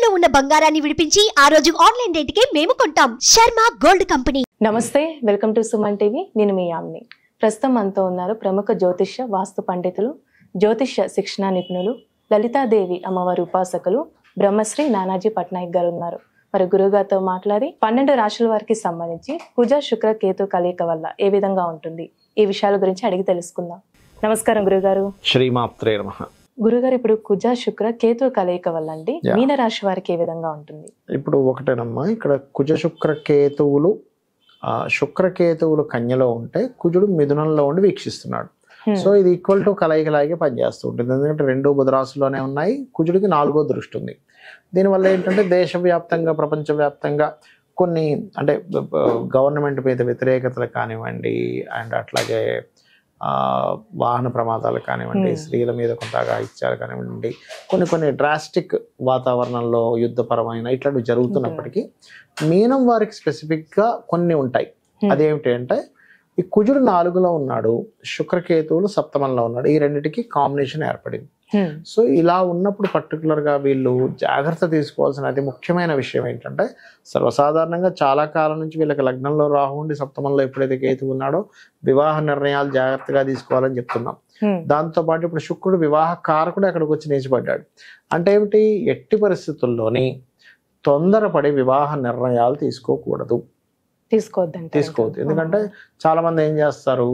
తాకట్టులో ఉన్న బంగారాన్ని విడిపించి ఆ రోజు ఆన్లైన్ రేటుకే మేము కొంటాం. Sharma gold company. నమస్తే, వెల్కమ్ టు సుమన్ టీవీ. నేను మీ యామిని. ప్రస్తుతం మనతో ఉన్నారు ప్రముఖ జ్యోతిష్య వాస్తు పండితులు, జ్యోతిష్య శిక్షణ నిపుణులు, లలితాదేవి అమ్మవారి ఉపాసకులు బ్రహ్మశ్రీ నానాజీ పట్నాయక్ గారు ఉన్నారు. మరి గురుగారితో మాట్లాడి 12 రాశుల వారికి సంబంధించి కుజ శుక్ర కేతు కలయిక వల్ల ఏ విధంగా ఉంటుంది, ఈ విషయాల గురించి అడిగి తెలుసుకుందాం. నమస్కారం గురుగారు. శ్రీమాత్రే నమః. గురుగారు, ఇప్పుడు కుజ శుక్ర కేతు కలయిక వల్ల అండి మీన రాశి వారికి ఏ విధంగా ఉంటుంది? ఇప్పుడు ఒకటేనమ్మా, ఇక్కడ కుజ శుక్ర కేతువులు శుక్రకేతువులు కన్యలో ఉంటే కుజుడు మిథునంలో ఉండి వీక్షిస్తున్నాడు. సో ఇది ఈక్వల్ టు కలయికలాగే పనిచేస్తూ ఉంటుంది. ఎందుకంటే 2 బుధ రాశుల్లోనే ఉన్నాయి. కుజుడికి 4వ దృష్టి ఉంది. దీనివల్ల ఏంటంటే దేశవ్యాప్తంగా ప్రపంచవ్యాప్తంగా కొన్ని అంటే గవర్నమెంట్ మీద వ్యతిరేకతలు కానివ్వండి, అండ్ అట్లాగే వాహన ప్రమాదాలు కానివ్వండి, స్త్రీల మీద కొంత అఘాయిత్యాలు కానివ్వండి, కొన్ని డ్రాస్టిక్ వాతావరణంలో యుద్ధపరమైన ఇట్లాంటివి జరుగుతున్నప్పటికీ మీనం వారికి స్పెసిఫిక్గా కొన్ని ఉంటాయి. అదేమిటి అంటే ఈ కుజుడు 4లో ఉన్నాడు, శుక్రకేతువులు సప్తమంలో ఉన్నాడు. ఈ రెండింటికి కాంబినేషన్ ఏర్పడింది. సో ఇలా ఉన్నప్పుడు పర్టికులర్గా వీళ్ళు జాగ్రత్త తీసుకోవాల్సిన అతి ముఖ్యమైన విషయం ఏంటంటే, సర్వసాధారణంగా చాలా కాలం నుంచి వీళ్ళకి లగ్నంలో రాహు ఉండి సప్తమంలో ఎప్పుడైతే కేతువు ఉన్నాడో వివాహ నిర్ణయాలు జాగ్రత్తగా తీసుకోవాలని చెప్తున్నాం. దాంతోపాటు ఇప్పుడు శుక్రుడు వివాహ కారకుడు అక్కడికి వచ్చి నిలిచిపడ్డాడు. అంటే ఏమిటి, ఎట్టి పరిస్థితుల్లోని తొందరపడి వివాహ నిర్ణయాలు తీసుకోవద్దు. ఎందుకంటే చాలా మంది ఏం చేస్తారు,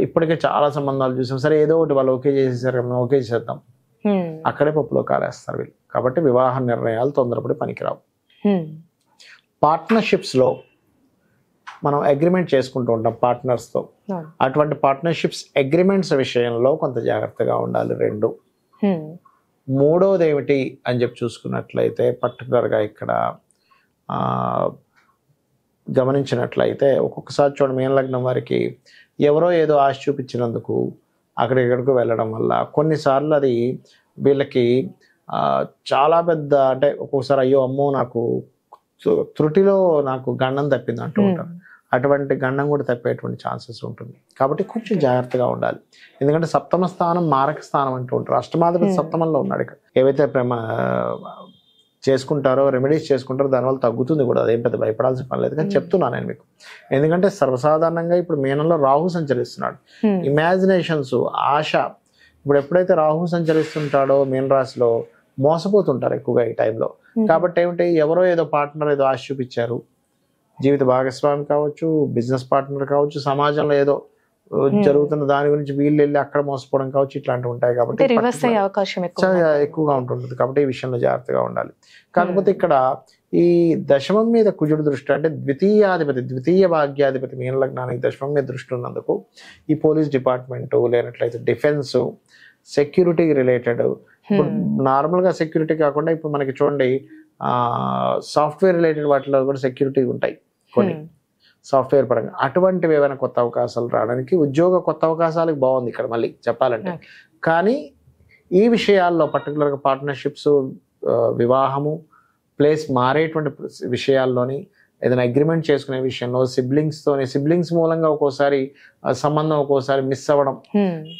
ఇప్పటికే చాలా సంబంధాలు చూసాం, సరే ఏదో ఒకటి వాళ్ళు ఓకే చేసేసారు, ఓకే చేద్దాం, అక్కడే పప్పులో కాలేస్తారు వీళ్ళు. కాబట్టి వివాహ నిర్ణయాలు తొందరపడి పనికిరావు. పార్ట్నర్షిప్స్లో మనం అగ్రిమెంట్ చేసుకుంటూ ఉంటాం పార్ట్నర్స్తో. అటువంటి పార్ట్నర్షిప్స్ అగ్రిమెంట్స్ విషయంలో కొంత జాగ్రత్తగా ఉండాలి. 2. మూడవది ఏమిటి అని చెప్పి చూసుకున్నట్లయితే పర్టికులర్గా ఇక్కడ గమనించినట్లయితే ఒక్కొక్కసారి చూడండి, మీన లగ్నం వారికి ఎవరో ఏదో ఆశ చూపించినందుకు అక్కడిక్కడికి వెళ్ళడం వల్ల కొన్నిసార్లు అది వీళ్ళకి చాలా పెద్ద, అంటే ఒక్కొక్కసారి అయ్యో అమ్మో నాకు త్రుటిలో నాకు గండం తప్పింది అంటూ ఉంటారు. అటువంటి గండం కూడా తప్పేటువంటి ఛాన్సెస్ ఉంటుంది. కాబట్టి కొంచెం జాగ్రత్తగా ఉండాలి. ఎందుకంటే సప్తమ స్థానం మారక స్థానం అంటూ ఉంటారు. అష్టమాధిపతి సప్తమంలో ఉన్నాడు. ఇక్కడ ఏవైతే చేసుకుంటారో, రెమెడీస్ చేసుకుంటారో దానివల్ల తగ్గుతుంది కూడా. అదేం పెద్ద భయపడాల్సిన పని లేదు. కానీ చెప్తున్నాను నేను మీకు, ఎందుకంటే సర్వసాధారణంగా ఇప్పుడు మీనంలో రాహు సంచరిస్తున్నాడు. ఇమాజినేషన్స్, ఆశ, ఇప్పుడు ఎప్పుడైతే రాహు సంచరిస్తుంటాడో మీన రాశిలో మోసపోతుంటారు ఎక్కువగా ఈ టైంలో. కాబట్టి ఏమిటి, ఎవరో ఏదో పార్ట్నర్ ఏదో ఆశ చూపించారు, జీవిత భాగస్వామి కావచ్చు, బిజినెస్ పార్ట్నర్ కావచ్చు, సమాజంలో ఏదో జరుగుతున్న దాని గురించి వీళ్ళు వెళ్ళి అక్కడ మోసపోవడం కావచ్చు, ఇట్లాంటివి ఉంటాయి. కాబట్టి అవకాశం ఎక్కువగా ఉంటుంది. కాబట్టి ఈ విషయంలో జాగ్రత్తగా ఉండాలి. కాకపోతే ఇక్కడ ఈ దశమం మీద కుజుడు దృష్టి, అంటే ద్వితీయ భాగ్యాధిపతి మీన లగ్నానికి దశమం మీద దృష్టి ఉన్నందుకు ఈ పోలీస్ డిపార్ట్మెంటు, లేనట్లయితే డిఫెన్స్, సెక్యూరిటీ రిలేటెడ్, ఇప్పుడు నార్మల్గా సెక్యూరిటీ కాకుండా ఇప్పుడు మనకి చూడండి సాఫ్ట్వేర్ రిలేటెడ్ వాటిలో కూడా సెక్యూరిటీ ఉంటాయి కొన్ని సాఫ్ట్వేర్ పరంగా. అటువంటివి ఏమైనా కొత్త అవకాశాలు రావడానికి, కొత్త అవకాశాలకు బాగుంది ఇక్కడ మళ్ళీ చెప్పాలంటే. కానీ ఈ విషయాల్లో పర్టికులర్గా పార్ట్నర్షిప్స్, వివాహము, ప్లేస్ మారేటువంటి విషయాల్లోని, ఏదైనా అగ్రిమెంట్ చేసుకునే విషయంలో సిబ్లింగ్స్ మూలంగా ఒక్కోసారి సంబంధం ఒక్కోసారి మిస్ అవ్వడం,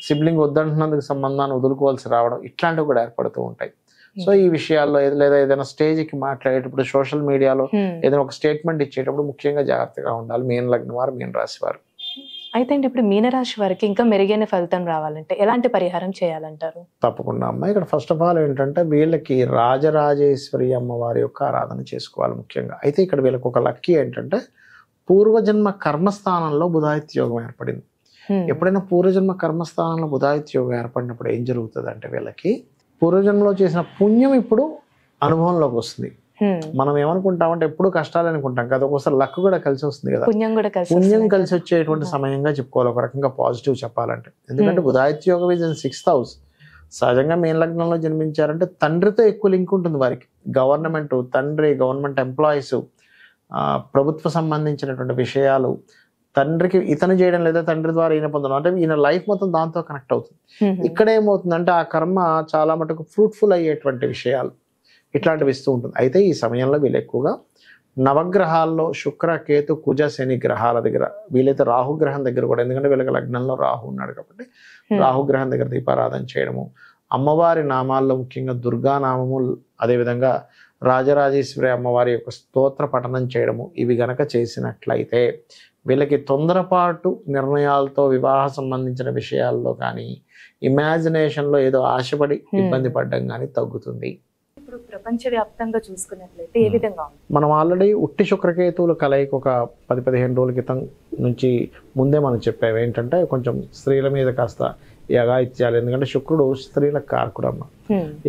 సిబ్లింగ్ వద్దంటున్నందుకు సంబంధాన్ని వదులుకోవాల్సి రావడం, ఇట్లాంటివి కూడా ఏర్పడుతూ ఉంటాయి. సో ఈ విషయాల్లో లేదా ఏదైనా స్టేజ్కి మాట్లాడేటప్పుడు, సోషల్ మీడియాలో ఏదైనా ఒక స్టేట్మెంట్ ఇచ్చేటప్పుడు ముఖ్యంగా జాగ్రత్తగా ఉండాలి మీన లగ్నం వారు, మీన రాశి వారు. అయితే ఇప్పుడు మీనరాశి వారికి ఇంకా మెరుగైన ఫలితం రావాలంటే ఎలాంటి పరిహారం చేయాలంటారు? తప్పకుండా అమ్మ, ఇక్కడ ఫస్ట్ ఆఫ్ ఆల్ ఏంటంటే వీళ్ళకి రాజరాజేశ్వరి అమ్మవారి యొక్క ఆరాధన చేసుకోవాలి ముఖ్యంగా. అయితే ఇక్కడ వీళ్ళకి ఒక లక్కీ ఏంటంటే పూర్వజన్మ కర్మస్థానంలో బుధాదిత్య యోగం ఏర్పడింది. ఎప్పుడైనా పూర్వజన్మ కర్మస్థానంలో బుధాదిత్య యోగం ఏర్పడినప్పుడు ఏం జరుగుతుంది అంటే, వీళ్ళకి పూర్వజన్మలో చేసిన పుణ్యం ఇప్పుడు అనుభవంలోకి వస్తుంది. మనం ఏమనుకుంటామంటే ఎప్పుడు కష్టాలు అనుకుంటాం కదా, ఒకసారి లక్ కూడా కలిసి వస్తుంది కదా, పుణ్యం కలిసి వచ్చేటువంటి సమయంగా చెప్పుకోవాలి ఒక రకంగా పాజిటివ్ చెప్పాలంటే. ఎందుకంటే బుధాదిత్య యోగం ఇస్ ఇన్ 6th house. సహజంగా మీన లగ్నంలో జన్మించారంటే తండ్రితో ఎక్కువ లింక్ ఉంటుంది వారికి. గవర్నమెంట్ ఎంప్లాయీస్, ప్రభుత్వ సంబంధించినటువంటి విషయాలు, తండ్రికి ఇతను చేయడం లేదా తండ్రి ద్వారా ఈయన పొందడం, అంటే ఈయన లైఫ్ మొత్తం దాంతో కనెక్ట్ అవుతుంది. ఇక్కడ ఏమవుతుందంటే ఆ కర్మ చాలా మటుకు ఫ్రూట్ఫుల్ అయ్యేటువంటి విషయాలు ఇట్లాంటివి ఇస్తూ ఉంటుంది. అయితే ఈ సమయంలో వీళ్ళు ఎక్కువగా నవగ్రహాల్లో శుక్ర, కేతు, కుజ, శని గ్రహాల దగ్గర, వీలైతే రాహుగ్రహం దగ్గర కూడా, ఎందుకంటే వీళ్ళకి లగ్నంలో రాహు ఉన్నాడు కాబట్టి రాహుగ్రహం దగ్గర దీపారాధన చేయడము, అమ్మవారి నామాల్లో ముఖ్యంగా దుర్గానామము, అదేవిధంగా రాజరాజేశ్వరి అమ్మవారి యొక్క స్తోత్ర పఠనం చేయడము ఇవి గనక చేసినట్లయితే వీళ్ళకి తొందరపాటు నిర్ణయాలతో వివాహ సంబంధించిన విషయాల్లో కానీ ఇమాజినేషన్లో ఏదో ఆశపడి ఇబ్బంది పడడం కానీ తగ్గుతుంది. ఇప్పుడు ప్రపంచవ్యాప్తంగా చూసుకున్నట్లయితే ఏ విధంగా ఉంది? మనం ఆల్రెడీ ఉట్టి శుక్రకేతువుల కలయిక ఒక 10-15 రోజుల క్రితం నుంచి ముందే మనం చెప్పాము. ఏంటంటే కొంచెం స్త్రీల మీద కాస్త ఈ అఘాయిత్యాలు, ఎందుకంటే శుక్రుడు స్త్రీల కారకుడు అమ్మ.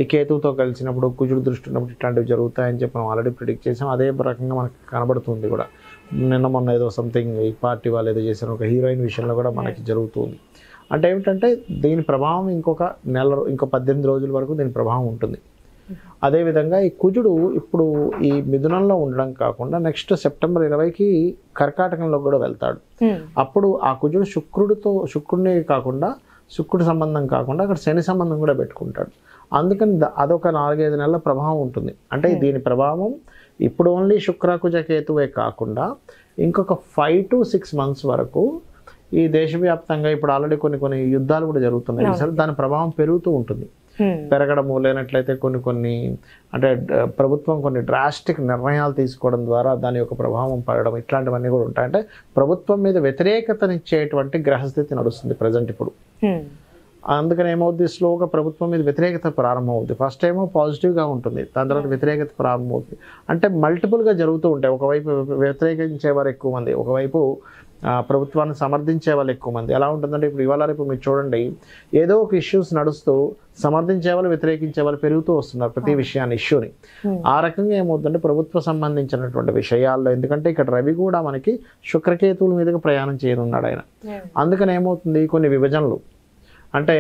ఈ కేతువుతో కలిసినప్పుడు కుజుడు దృష్టి ఉన్నప్పుడు ఇట్లాంటివి జరుగుతాయని చెప్పి మనం ఆల్రెడీ ప్రిడిక్ట్ చేసాం. అదే రకంగా మనకు కనబడుతుంది కూడా. నిన్న మొన్న ఏదో సంథింగ్ ఈ పార్టీ వాళ్ళు ఏదో చేశారు, ఒక హీరోయిన్ విషయంలో కూడా మనకి జరుగుతుంది. అంటే ఏమిటంటే దీని ప్రభావం ఇంకో 18 రోజుల వరకు దీని ప్రభావం ఉంటుంది. అదేవిధంగా ఈ కుజుడు ఇప్పుడు ఈ మిథునంలో ఉండడం కాకుండా నెక్స్ట్ సెప్టెంబర్ 20కి కర్కాటకంలో కూడా వెళ్తాడు. అప్పుడు ఆ కుజుడు శుక్రుడిని కాకుండా శుక్రుడి సంబంధం కాకుండా అక్కడ శని సంబంధం కూడా పెట్టుకుంటాడు. అందుకని అదొక 4-5 నెలల ప్రభావం ఉంటుంది. అంటే దీని ప్రభావం ఇప్పుడు ఓన్లీ శుక్రకుజ కేతువే కాకుండా ఇంకొక 5 to 6 months వరకు ఈ దేశవ్యాప్తంగా ఇప్పుడు ఆల్రెడీ కొన్ని యుద్ధాలు కూడా జరుగుతున్నాయి. సరే, దాని ప్రభావం పెరుగుతూ ఉంటుంది. పెరగడము లేనట్లయితే కొన్ని అంటే ప్రభుత్వం కొన్ని డ్రాస్టిక్ నిర్ణయాలు తీసుకోవడం ద్వారా దాని యొక్క ప్రభావం పడడం ఇట్లాంటివన్నీ కూడా ఉంటాయి. అంటే ప్రభుత్వం మీద వ్యతిరేకతనిచ్చేటువంటి గ్రహస్థితి నడుస్తుంది ప్రజెంట్ ఇప్పుడు. అందుకని ఏమవుద్ది, స్లోగా ప్రభుత్వం మీద వ్యతిరేకత ప్రారంభమవుద్ది. ఫస్ట్ ఏమో పాజిటివ్గా ఉంటుంది, దాని తర్వాత వ్యతిరేకత ప్రారంభమవుతుంది. అంటే మల్టిపుల్గా జరుగుతూ ఉంటాయి. ఒకవైపు వ్యతిరేకించేవారు ఎక్కువ మంది, ఒకవైపు ప్రభుత్వాన్ని సమర్థించే వాళ్ళు ఎక్కువ మంది. ఎలా ఉంటుందంటే ఇప్పుడు ఇవాళ రేపు మీరు చూడండి, ఏదో ఒక ఇష్యూస్ నడుస్తూ సమర్థించే వాళ్ళు వ్యతిరేకించే వాళ్ళు పెరుగుతూ వస్తున్నారు ప్రతి విషయాన్ని, ఇష్యూని. ఆ రకంగా ఏమవుతుందంటే ప్రభుత్వ సంబంధించినటువంటి విషయాల్లో, ఎందుకంటే ఇక్కడ రవి కూడా మనకి శుక్రకేతువుల మీదుగా ప్రయాణం చేయనున్నాడు ఆయన. అందుకని ఏమవుతుంది, కొన్ని విభజనలు అంటే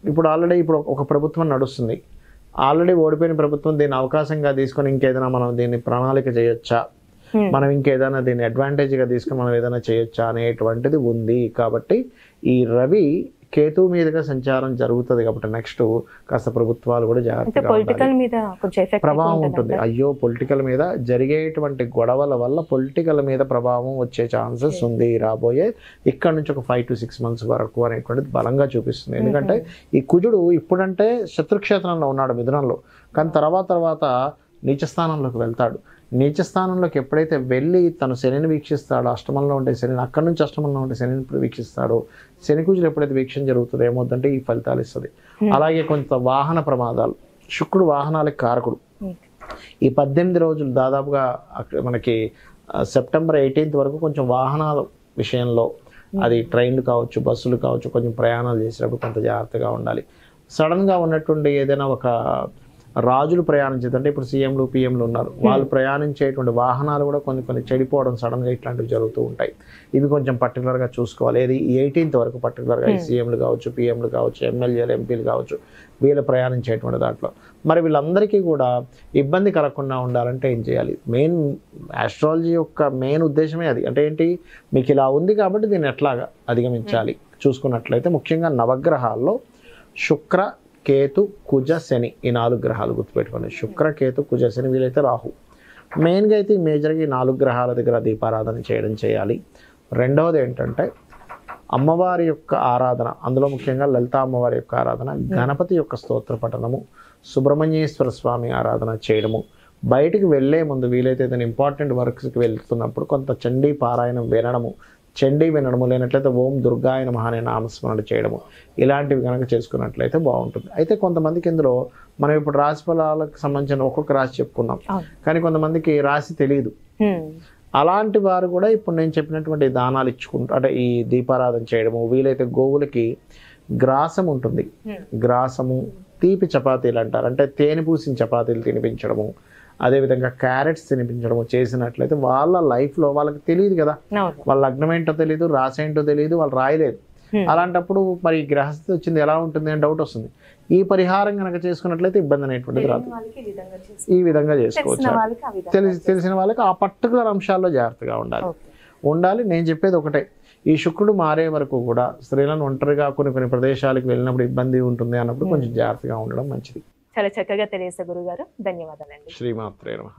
ఇప్పుడు ఆల్రెడీ ఒక ప్రభుత్వం నడుస్తుంది, ఆల్రెడీ ఓడిపోయిన ప్రభుత్వం దీన్ని అవకాశంగా తీసుకొని ఇంకేదైనా మనం దీన్ని ప్రణాళిక చేయొచ్చా, మనం ఇంకేదైనా దీన్ని అడ్వాంటేజ్గా తీసుకుని మనం ఏదైనా చేయొచ్చా అనేటువంటిది ఉంది. కాబట్టి ఈ రవి కేతువు మీదుగా సంచారం జరుగుతుంది కాబట్టి నెక్స్ట్ కాస్త ప్రభుత్వాలు కూడా జాగ్రత్తగా ప్రభావం ఉంటుంది. అయ్యో, పొలిటికల్ మీద జరిగేటువంటి గొడవల వల్ల పొలిటికల్ మీద ప్రభావం వచ్చే ఛాన్సెస్ ఉంది రాబోయే ఇక్కడ నుంచి ఒక 5 to 6 months వరకు అనేటువంటిది బలంగా చూపిస్తుంది. ఎందుకంటే ఈ కుజుడు ఇప్పుడంటే శత్రుక్షేత్రంలో ఉన్నాడు మిథునంలో, కానీ తర్వాత నీచస్థానంలోకి వెళ్తాడు. నీచస్థానంలోకి ఎప్పుడైతే వెళ్ళి తను శనిని వీక్షిస్తాడో, అష్టమంలో ఉండే శనిని, అక్కడి నుంచి అష్టమంలో ఉండే శనిని వీక్షిస్తాడో, శని కుజులు ఎప్పుడైతే వీక్షణ జరుగుతుందో ఏమవుతుందంటే ఈ ఫలితాలు ఇస్తుంది. అలాగే కొంత వాహన ప్రమాదాలు, శుక్రుడు వాహనాలకు కారకుడు. ఈ 18 రోజులు దాదాపుగా మనకి సెప్టెంబర్ 18th వరకు కొంచెం వాహనాల విషయంలో, అది ట్రైన్లు కావచ్చు, బస్సులు కావచ్చు, కొంచెం ప్రయాణాలు చేసేటప్పుడు కొంత జాగ్రత్తగా ఉండాలి. సడన్గా ఉన్నటువంటి ఏదైనా ఒక రాజులు ప్రయాణించేదంటే ఇప్పుడు సీఎంలు పిఎంలు ఉన్నారు, వాళ్ళు ప్రయాణించేటువంటి వాహనాలు కూడా కొన్ని చెడిపోవడం సడన్గా ఇట్లాంటివి జరుగుతూ ఉంటాయి. ఇవి కొంచెం పర్టికులర్గా చూసుకోవాలి. ఇది 18th వరకు పర్టికులర్గా ఈ సీఎంలు కావచ్చు, పిఎంలు కావచ్చు, ఎమ్మెల్యేలు ఎంపీలు కావచ్చు, వీళ్ళు ప్రయాణించేటువంటి దాంట్లో మరి వీళ్ళందరికీ కూడా ఇబ్బంది కలగకుండా ఉండాలంటే ఏం చేయాలి? మెయిన్ ఆస్ట్రాలజీ యొక్క మెయిన్ ఉద్దేశమే అది. అంటే ఏంటి, మీకు ఇలా ఉంది కాబట్టి దీన్ని ఎట్లాగా అధిగమించాలి చూసుకున్నట్లయితే ముఖ్యంగా నవగ్రహాల్లో శుక్ర, కేతు, కుజ, శని, ఈ 4 గ్రహాలు గుర్తుపెట్టుకోండి. శుక్ర, కేతు, కుజ, శని, వీలైతే రాహు. మెయిన్గా అయితే మేజర్గా ఈ 4 గ్రహాల దగ్గర దీపారాధన చేయాలి. రెండవది ఏంటంటే అమ్మవారి యొక్క ఆరాధన, అందులో ముఖ్యంగా లలితా అమ్మవారి యొక్క ఆరాధన, గణపతి యొక్క స్తోత్ర పఠనము, సుబ్రహ్మణ్యేశ్వర స్వామి ఆరాధన చేయడము. బయటికి వెళ్ళే ముందు వీలైతే ఏదైనా ఇంపార్టెంట్ వర్క్స్కి వెళ్తున్నప్పుడు కొంత చండీ పారాయణం వినడము, లేనట్లయితే ఓం దుర్గాయ నమః అనే నామస్మరణ చేయడము, ఇలాంటివి కనుక చేసుకున్నట్లయితే బాగుంటుంది. అయితే కొంతమందికి ఇందులో మనం ఇప్పుడు రాశి ఫలాలకు సంబంధించిన ఒక్కొక్క రాశి చెప్పుకున్నాం, కానీ కొంతమందికి రాశి తెలియదు. అలాంటి వారు కూడా ఇప్పుడు నేను చెప్పినటువంటి దానాలు ఇచ్చుకుంటూ, అంటే ఈ దీపారాధన చేయడము, వీలైతే గోవులకి గ్రాసం ఉంటుంది, గ్రాసము, తీపి చపాతీలు అంటారు, అంటే తేనె పూసిన చపాతీలు తినిపించడము, అదేవిధంగా క్యారెట్స్ తినిపించడము చేసినట్లయితే వాళ్ళ లైఫ్లో వాళ్ళకి తెలియదు కదా, వాళ్ళ లగ్నం ఏంటో తెలియదు, రాశి ఏంటో తెలియదు, వాళ్ళు రాయలేదు. అలాంటప్పుడు మరి గ్రహస్థితి వచ్చింది ఎలా ఉంటుంది అని డౌట్ వస్తుంది. ఈ పరిహారం కనుక చేసుకున్నట్లయితే ఇబ్బంది అనేటువంటిది రాదు. ఈ విధంగా చేసుకోవచ్చు. తెలిసిన వాళ్ళకి ఆ పర్టికులర్ అంశాల్లో జాగ్రత్తగా ఉండాలి. నేను చెప్పేది ఒకటే, ఈ శుక్రుడు మారే వరకు కూడా స్త్రీలను ఒంటరిగా కొన్ని ప్రదేశాలకు వెళ్ళినప్పుడు ఇబ్బంది ఉంటుంది అన్నప్పుడు కొంచెం జాగ్రత్తగా ఉండడం మంచిది. చాలా చక్కగా తెలియజేశారు గురుగారు, ధన్యవాదాలండి. శ్రీమాత్రే నమః.